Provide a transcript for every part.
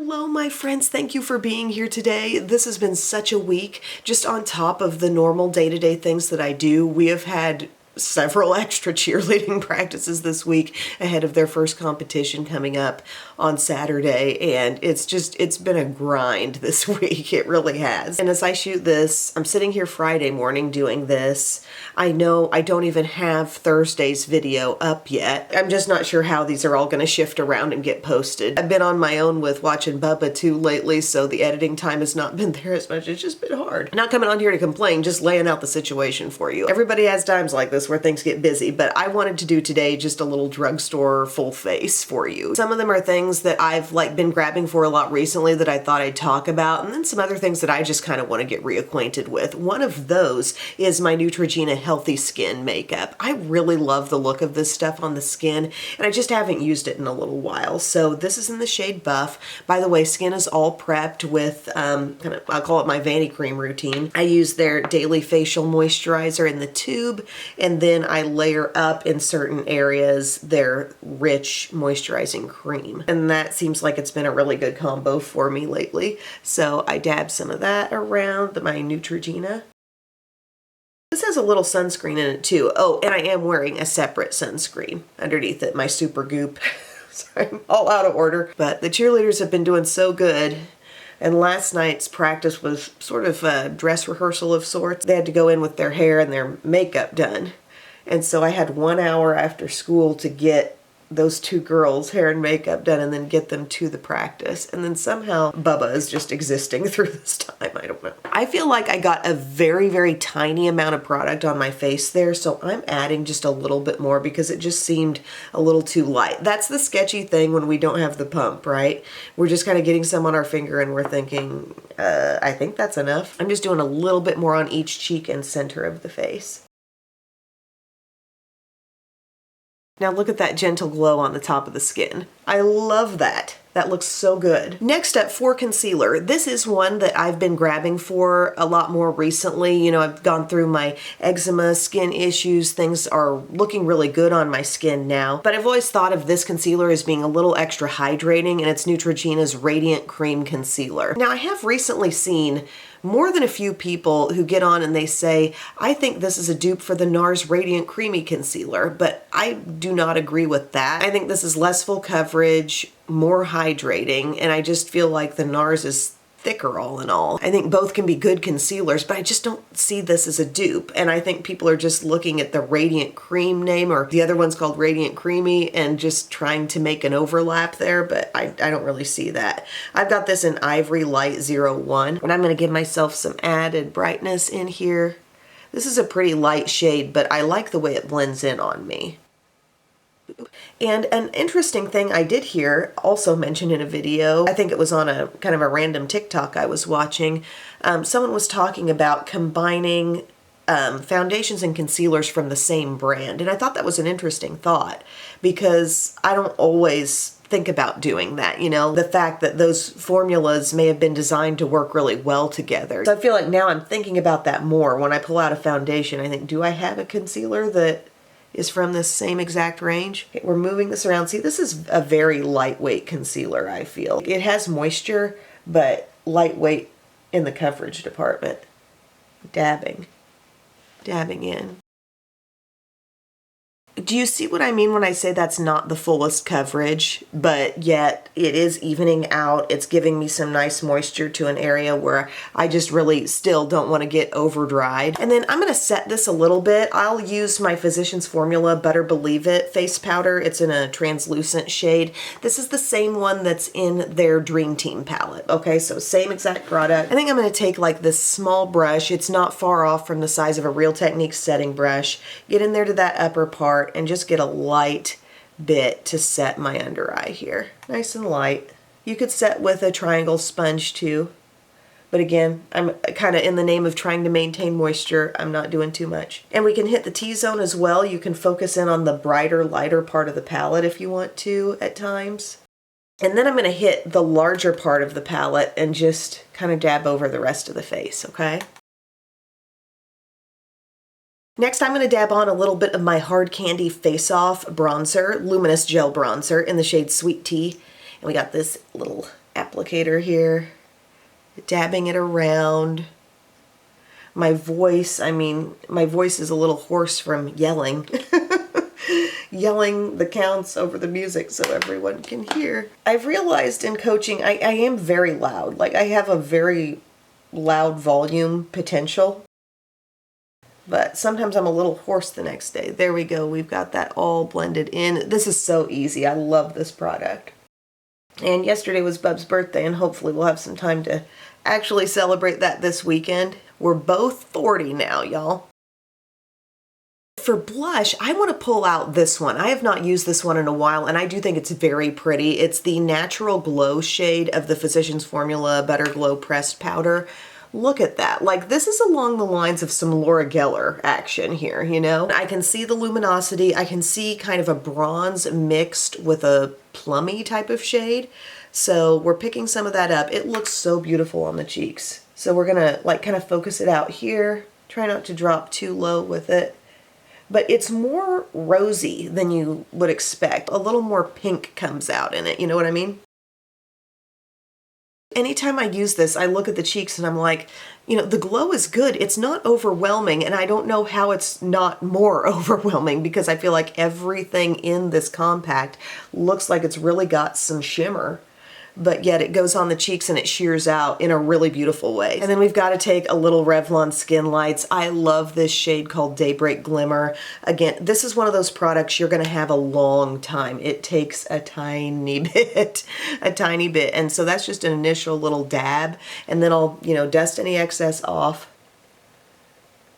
Hello, my friends. Thank you for being here today. This has been such a week. Just on top of the normal day-to-day things that I do, we have had several extra cheerleading practices this week ahead of their first competition coming up on Saturday, and it's been a grind this week. It really has. And as I shoot this, I'm sitting here Friday morning doing this. I know I don't even have Thursday's video up yet. I'm just not sure how these are all going to shift around and get posted. I've been on my own with watching Bubba too lately, so the editing time has not been there as much. It's just been hard. Not coming on here to complain, just laying out the situation for you. Everybody has times like this where things get busy, but I wanted to do today just a little drugstore full face for you. Some of them are things that I've been grabbing for a lot recently that I thought I'd talk about, and then some other things that I just kind of want to get reacquainted with. One of those is my Neutrogena Healthy Skin makeup. I really love the look of this stuff on the skin, and I just haven't used it in a little while. So this is in the shade Buff. By the way, skin is all prepped with I'll call it my Vanity Cream routine. I use their daily facial moisturizer in the tube, and then I layer up in certain areas their rich moisturizing cream. And that seems like it's been a really good combo for me lately. So I dab some of that around my Neutrogena. This has a little sunscreen in it too. Oh, and I am wearing a separate sunscreen underneath it, my Super Goop. Sorry, I'm all out of order. But the cheerleaders have been doing so good. And last night's practice was sort of a dress rehearsal of sorts. They had to go in with their hair and their makeup done. And so I had 1 hour after school to get those two girls' hair and makeup done and then get them to the practice. And then somehow Bubba is just existing through this time. I don't know. I feel like I got a very, very tiny amount of product on my face there, so I'm adding just a little bit more because it just seemed a little too light. That's the sketchy thing when we don't have the pump, right? We're just kind of getting some on our finger and we're thinking, I think that's enough. I'm just doing a little bit more on each cheek and center of the face. Now look at that gentle glow on the top of the skin. I love that. That looks so good. Next up, for concealer. This is one that I've been grabbing for a lot more recently. You know, I've gone through my eczema, skin issues. Things are looking really good on my skin now. But I've always thought of this concealer as being a little extra hydrating, and it's Neutrogena's Radiant Cream Concealer. Now, I have recently seen more than a few people who get on and they say, I think this is a dupe for the NARS Radiant Creamy Concealer, but I do not agree with that. I think this is less full coverage, more hydrating, and I just feel like the NARS is thicker all in all. I think both can be good concealers, but I just don't see this as a dupe. And I think people are just looking at the Radiant Cream name, or the other one's called Radiant Creamy, and just trying to make an overlap there, but I don't really see that. I've got this in Ivory Light 01, and I'm gonna give myself some added brightness in here. This is a pretty light shade, but I like the way it blends in on me. And an interesting thing I did hear, also mentioned in a video, I think it was on a kind of a random TikTok I was watching, someone was talking about combining foundations and concealers from the same brand. And I thought that was an interesting thought because I don't always think about doing that, you know, the fact that those formulas may have been designed to work really well together. So I feel like now I'm thinking about that more. When I pull out a foundation, I think, do I have a concealer that is from this same exact range? Okay, we're moving this around. See, this is a very lightweight concealer, I feel. It has moisture, but lightweight in the coverage department. Dabbing in. Do you see what I mean when I say that's not the fullest coverage, but yet it is evening out. It's giving me some nice moisture to an area where I just really still don't want to get over dried. And then I'm going to set this a little bit. I'll use my Physicians Formula Better Believe It face powder. It's in a translucent shade. This is the same one that's in their Dream Team palette. Okay, so same exact product. I think I'm going to take like this small brush. It's not far off from the size of a Real Techniques setting brush. Get in there to that upper part and just get a light bit to set my under eye here. Nice and light. You could set with a triangle sponge too, but again, I'm kind of in the name of trying to maintain moisture, I'm not doing too much. And we can hit the T-zone as well. You can focus in on the brighter, lighter part of the palette if you want to at times. And then I'm going to hit the larger part of the palette and just kind of dab over the rest of the face, okay? Next, I'm going to dab on a little bit of my Hard Candy Face Off bronzer, Luminous Gel Bronzer in the shade Sweet Tea. And we got this little applicator here, dabbing it around. My voice, my voice is a little hoarse from yelling. Yelling the counts over the music so everyone can hear. I've realized in coaching, I am very loud. Like, I have a very loud volume potential. But sometimes I'm a little hoarse the next day. There we go. We've got that all blended in. This is so easy. I love this product. And yesterday was Bub's birthday, and hopefully we'll have some time to actually celebrate that this weekend. We're both 40 now, y'all. For blush, I want to pull out this one. I have not used this one in a while, and I do think it's very pretty. It's the Natural Glow shade of the Physicians Formula Butter Glow Pressed Powder. Look at that. Like, this is along the lines of some Laura Geller action here, you know? I can see the luminosity. I can see kind of a bronze mixed with a plummy type of shade. So we're picking some of that up. It looks so beautiful on the cheeks. So we're gonna like kind of focus it out here. Try not to drop too low with it. But it's more rosy than you would expect. A little more pink comes out in it, you know what I mean? Anytime I use this, I look at the cheeks and I'm like, you know, the glow is good. It's not overwhelming, and I don't know how it's not more overwhelming because I feel like everything in this compact looks like it's really got some shimmer. But yet it goes on the cheeks and it shears out in a really beautiful way. And then we've got to take a little Revlon Skin Lights. I love this shade called Daybreak Glimmer. Again, this is one of those products you're going to have a long time. It takes a tiny bit, And so that's just an initial little dab. And then I'll, you know, dust any excess off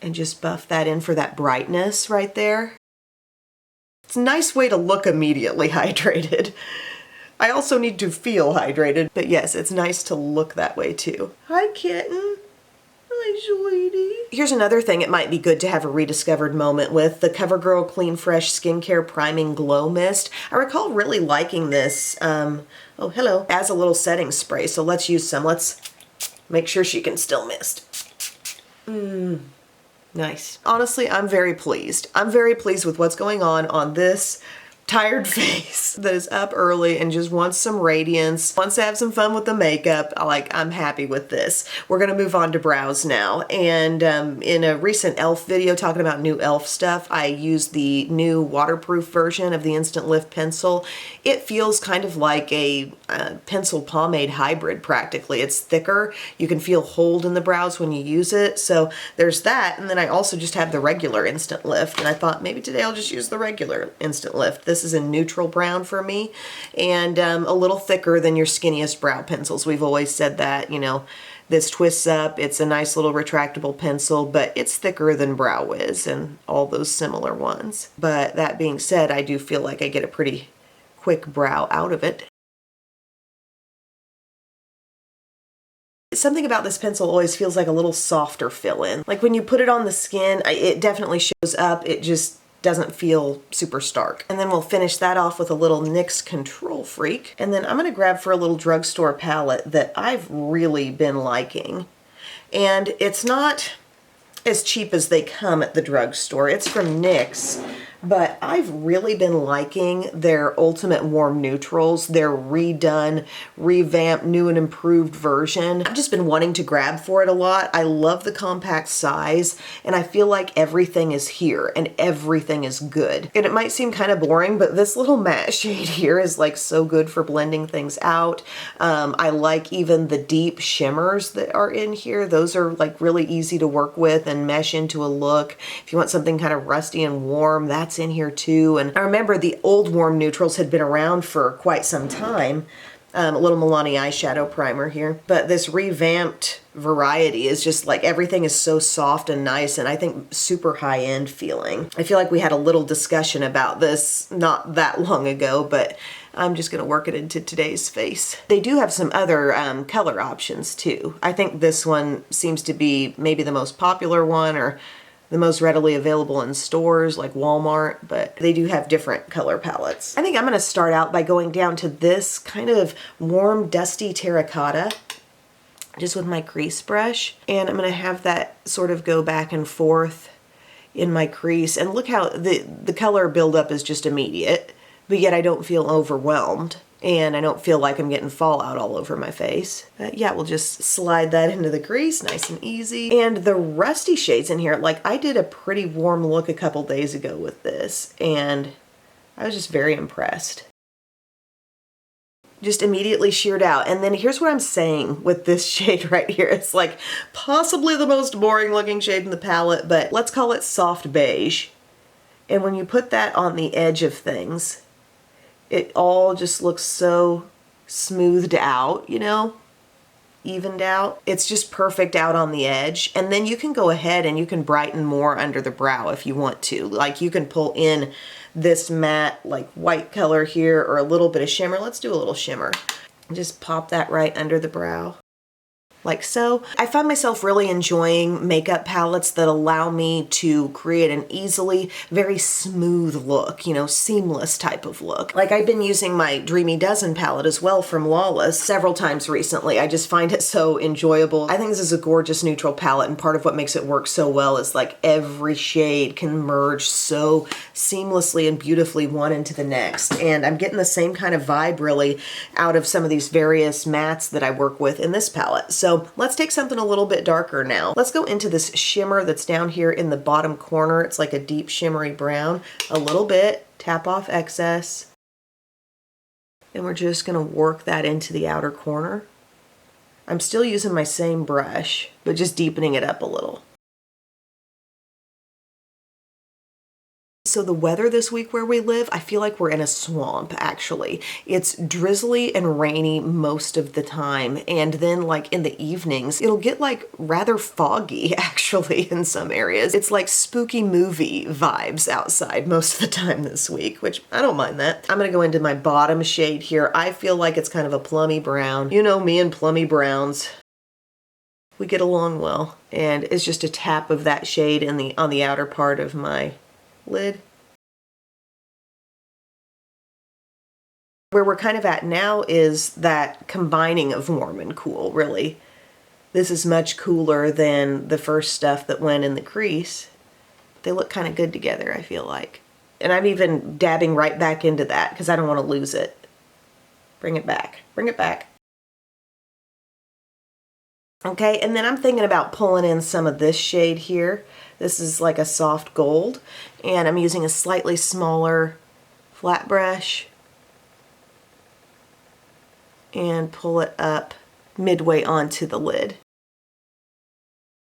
and just buff that in for that brightness right there. It's a nice way to look immediately hydrated. I also need to feel hydrated, but yes, it's nice to look that way too. Hi, kitten. Hi, sweetie. Here's another thing it might be good to have a rediscovered moment with, the CoverGirl Clean Fresh Skincare Priming Glow Mist. I recall really liking this, oh, hello, as a little setting spray, so let's use some. Let's make sure she can still mist. Nice. Honestly, I'm very pleased. I'm very pleased with what's going on this tired face that is up early and just wants some radiance, wants to have some fun with the makeup. I'm happy with this. We're gonna move on to brows now. And in a recent e.l.f. video talking about new e.l.f. stuff, I used the new waterproof version of the Instant Lift pencil. It feels kind of like a pencil pomade hybrid practically. It's thicker. You can feel hold in the brows when you use it. So there's that. And then I also just have the regular Instant Lift. And I thought maybe today I'll just use the regular Instant Lift. This is a neutral brown for me, and a little thicker than your skinniest brow pencils. We've always said that, you know, this twists up. It's a nice little retractable pencil, but it's thicker than Brow Wiz and all those similar ones. But that being said, I do feel like I get a pretty quick brow out of it. Something about this pencil always feels like a little softer fill-in. Like when you put it on the skin, it definitely shows up. It just doesn't feel super stark. And then we'll finish that off with a little NYX Control Freak. And then I'm gonna grab for a little drugstore palette that I've really been liking. And it's not as cheap as they come at the drugstore. It's from NYX, but I've really been liking their Ultimate Warm Neutrals, their redone, revamped, new and improved version. I've just been wanting to grab for it a lot. I love the compact size, and I feel like everything is here and everything is good. And it might seem kind of boring, but this little matte shade here is like so good for blending things out. I like even the deep shimmers that are in here. Those are like really easy to work with and mesh into a look. If you want something kind of rusty and warm, that's in here too. And I remember the old warm neutrals had been around for quite some time. A little Milani eyeshadow primer here. But this revamped variety is just like everything is so soft and nice, and I think super high-end feeling. I feel like we had a little discussion about this not that long ago, but I'm just gonna work it into today's face. They do have some other color options too. I think this one seems to be maybe the most popular one, or the most readily available in stores like Walmart, but they do have different color palettes. I think I'm gonna start out by going down to this kind of warm, dusty terracotta, just with my crease brush. And I'm gonna have that sort of go back and forth in my crease. And look how the color buildup is just immediate, but yet I don't feel overwhelmed. and I don't feel like I'm getting fallout all over my face. But yeah, we'll just slide that into the crease, nice and easy. And the rusty shades in here, like I did a pretty warm look a couple days ago with this, and I was just very impressed. Just immediately sheared out. And then here's what I'm saying with this shade right here. It's like possibly the most boring looking shade in the palette, but let's call it soft beige. And when you put that on the edge of things, it all just looks so smoothed out, you know, evened out. It's just perfect out on the edge. And then you can go ahead and you can brighten more under the brow if you want to. Like you can pull in this matte like white color here or a little bit of shimmer. Let's do a little shimmer. Just pop that right under the brow. Like so. I find myself really enjoying makeup palettes that allow me to create an easily, very smooth look, you know, seamless type of look. Like I've been using my Dreamy Dozen palette as well from Lawless several times recently. I just find it so enjoyable. I think this is a gorgeous neutral palette, and part of what makes it work so well is like every shade can merge so seamlessly and beautifully one into the next. And I'm getting the same kind of vibe really out of some of these various mattes that I work with in this palette. So let's take something a little bit darker now. Let's go into this shimmer that's down here in the bottom corner. It's like a deep shimmery brown. A little bit, tap off excess. And we're just gonna work that into the outer corner. I'm still using my same brush, but just deepening it up a little. So the weather this week where we live, I feel like we're in a swamp actually. It's drizzly and rainy most of the time, and then like in the evenings, it'll get like rather foggy actually in some areas. It's like spooky movie vibes outside most of the time this week, which I don't mind that. I'm gonna go into my bottom shade here. I feel like it's kind of a plummy brown. You know me and plummy browns. We get along well, and it's just a tap of that shade on the outer part of my lid. Where we're kind of at now is that combining of warm and cool, really. This is much cooler than the first stuff that went in the crease. They look kind of good together, I feel like. And I'm even dabbing right back into that because I don't want to lose it. Bring it back. Bring it back. Okay, and then I'm thinking about pulling in some of this shade here. This is like a soft gold, and I'm using a slightly smaller flat brush and pull it up midway onto the lid.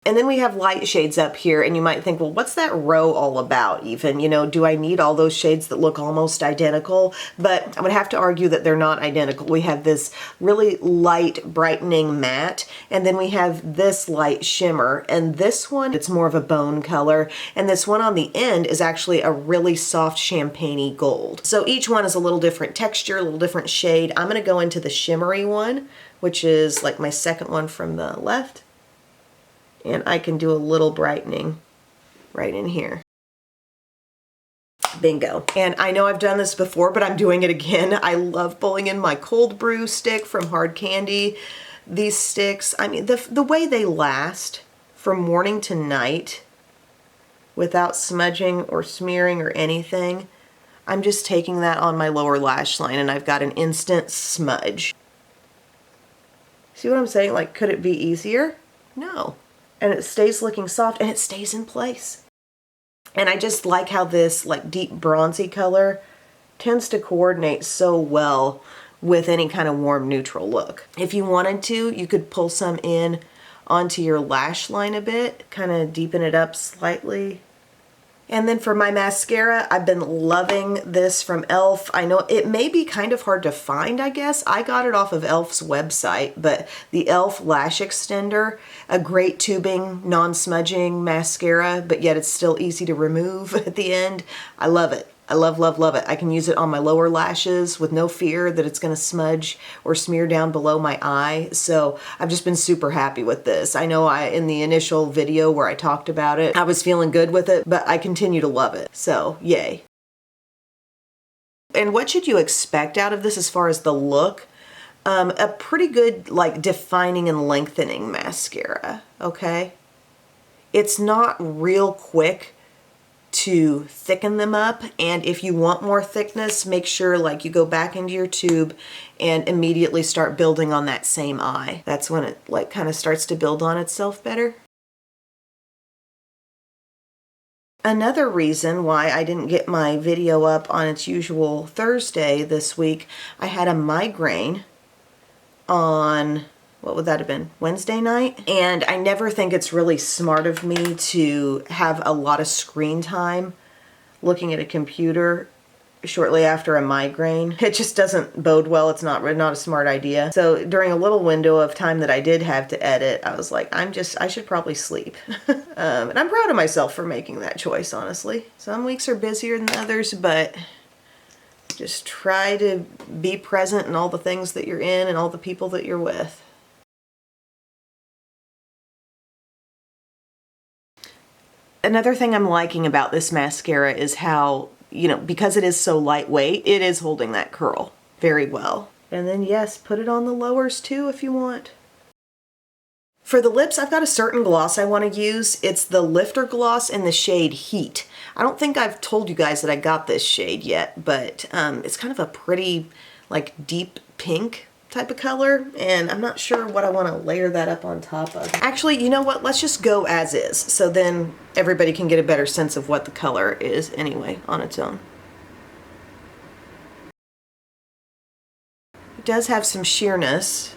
And then we have light shades up here, and you might think, well, what's that row all about even? You know, do I need all those shades that look almost identical? But I would have to argue that they're not identical. We have this really light brightening matte, and then we have this light shimmer, and this one, it's more of a bone color, and this one on the end is actually a really soft champagne-y gold. So each one is a little different texture, a little different shade. I'm gonna go into the shimmery one, which is like my second one from the left. And I can do a little brightening right in here. Bingo. And I know I've done this before, but I'm doing it again. I love pulling in my cold brew stick from Hard Candy. These sticks, I mean, the way they last from morning to night without smudging or smearing or anything, I'm just taking that on my lower lash line and I've got an instant smudge. See what I'm saying? Like, could it be easier? No. And it stays looking soft and it stays in place. And I just like how this like deep bronzy color tends to coordinate so well with any kind of warm neutral look. If you wanted to, you could pull some in onto your lash line a bit, kind of deepen it up slightly. And then for my mascara, I've been loving this from e.l.f. I know it may be kind of hard to find, I guess. I got it off of e.l.f.'s website, but the e.l.f. Lash Extender, a great tubing, non-smudging mascara, but yet it's still easy to remove at the end. I love it. I love, love, love it. I can use it on my lower lashes with no fear that it's gonna smudge or smear down below my eye. So I've just been super happy with this. I know in the initial video where I talked about it, I was feeling good with it, but I continue to love it. So yay. And what should you expect out of this as far as the look? A pretty good like defining and lengthening mascara, okay? It's not real quick to thicken them up. And if you want more thickness, make sure like you go back into your tube and immediately start building on that same eye. That's when it like kind of starts to build on itself better. Another reason why I didn't get my video up on its usual Thursday this week, I had a migraine on, what would that have been, Wednesday night? And I never think it's really smart of me to have a lot of screen time looking at a computer shortly after a migraine. It just doesn't bode well. It's not a smart idea. So during a little window of time that I did have to edit, I was like, I should probably sleep. And I'm proud of myself for making that choice, honestly. Some weeks are busier than others, but just try to be present in all the things that you're in and all the people that you're with. Another thing I'm liking about this mascara is how, you know, because it is so lightweight, it is holding that curl very well. And then yes, put it on the lowers too if you want. For the lips, I've got a certain gloss I want to use. It's the Lifter Gloss in the shade Heat. I don't think I've told you guys that I got this shade yet, but it's kind of a pretty, like, deep pink type of color, and I'm not sure what I want to layer that up on top of. Actually, you know what? Let's just go as is, so then everybody can get a better sense of what the color is anyway on its own. It does have some sheerness.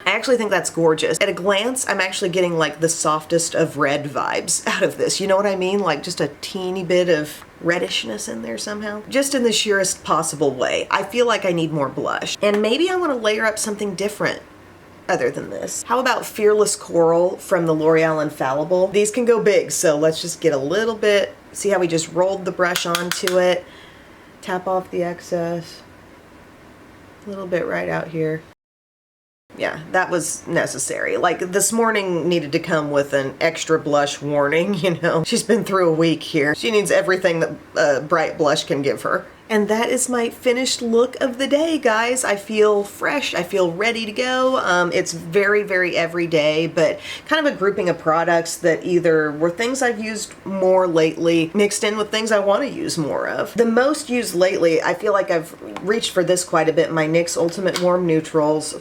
I actually think that's gorgeous. At a glance, I'm actually getting like the softest of red vibes out of this. You know what I mean? Like just a teeny bit of reddishness in there somehow. Just in the sheerest possible way. I feel like I need more blush. And maybe I want to layer up something different other than this. How about Fearless Coral from the L'Oreal Infallible? These can go big, so let's just get a little bit. See how we just rolled the brush onto it? Tap off the excess. A little bit right out here. Yeah, that was necessary. Like, this morning needed to come with an extra blush warning, you know. She's been through a week here. She needs everything that bright blush can give her. And that is my finished look of the day, guys. I feel fresh. I feel ready to go. It's very, very everyday, but kind of a grouping of products that either were things I've used more lately, mixed in with things I want to use more of. The most used lately, I feel like I've reached for this quite a bit, my NYX Ultimate Warm Neutrals.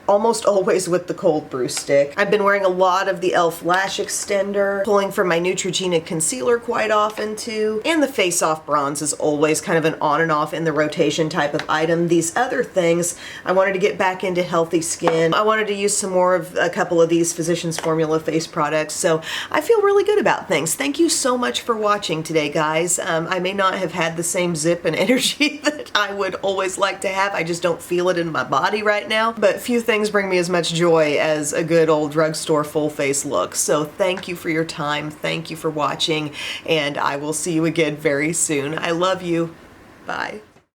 Almost always with the cold brew stick. I've been wearing a lot of the e.l.f. lash extender, pulling from my Neutrogena concealer quite often too, and the Face Off bronze is always kind of an on and off in the rotation type of item. These other things, I wanted to get back into healthy skin. I wanted to use some more of a couple of these Physicians Formula face products, so I feel really good about things. Thank you so much for watching today, guys. I may not have had the same zip and energy that I would always like to have. I just don't feel it in my body right now, but few things bring me as much joy as a good old drugstore full face look. So thank you for your time. Thank you for watching, and I will see you again very soon. I love you. Bye.